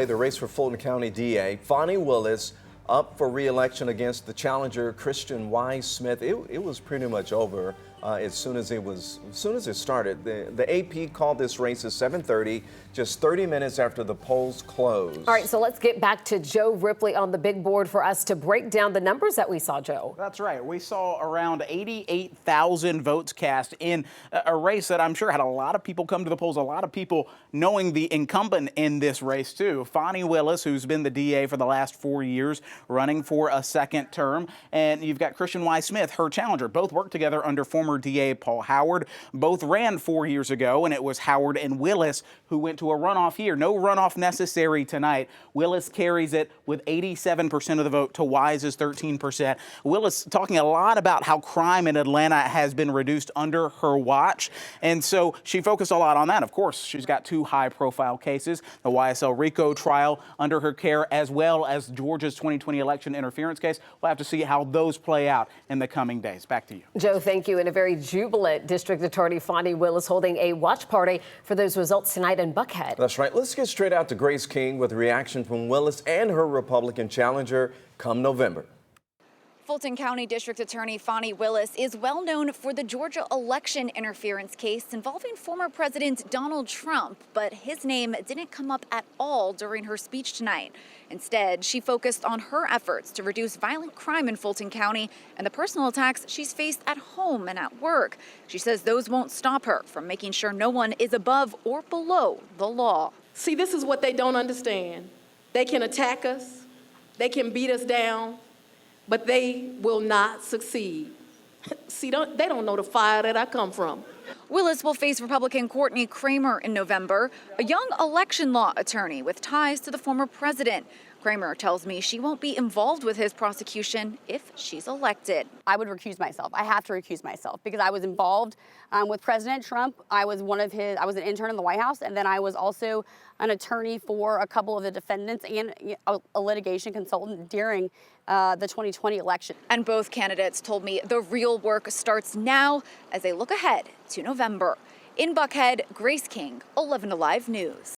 The race for Fulton County DA, Fani Willis, up for re-election against the challenger Christian Y. Smith. It was pretty much over as soon as it started. The AP called this race at 7:30, just 30 minutes after the polls closed. All right, so let's get back to Joe Ripley on the big board for us to break down the numbers that we saw, Joe. That's right. We saw around 88,000 votes cast in a race that I'm sure had a lot of people come to the polls, a lot of people knowing the incumbent in this race too. Fani Willis, who's been the DA for the last 4 years, running for a second term. And you've got Christian Y. Smith, her challenger. Both worked together under former DA Paul Howard. Both ran 4 years ago, and it was Howard and Willis who went to a runoff here. No runoff necessary tonight. Willis carries it with 87% of the vote to Wise's 13%. Willis talking a lot about how crime in Atlanta has been reduced under her watch. And so she focused a lot on that. Of course, she's got two high-profile cases, the YSL RICO trial under her care, as well as Georgia's 2020 election interference case. We'll have to see how those play out in the coming days. Back to you. Joe, thank you. And a very jubilant District Attorney Fani Willis holding a watch party for those results tonight in Buckhead. That's right. Let's get straight out to Grace King with a reaction from Willis and her Republican challenger come November. Fulton County District Attorney Fani Willis is well known for the Georgia election interference case involving former President Donald Trump, but his name didn't come up at all during her speech tonight. Instead, she focused on her efforts to reduce violent crime in Fulton County and the personal attacks she's faced at home and at work. She says those won't stop her from making sure no one is above or below the law. See, this is what they don't understand. They can attack us, they can beat us down, but they will not succeed. See, they don't know the fire that I come from. Willis will face Republican Courtney Kramer in November, a young election law attorney with ties to the former president. Kramer tells me she won't be involved with his prosecution if she's elected. I would recuse myself. I have to recuse myself because I was involved with President Trump. I was an intern in the White House, and then I was also an attorney for a couple of the defendants and a litigation consultant during the 2020 election. And both candidates told me the real work starts now as they look ahead to November. In Buckhead, Grace King, 11 Alive News.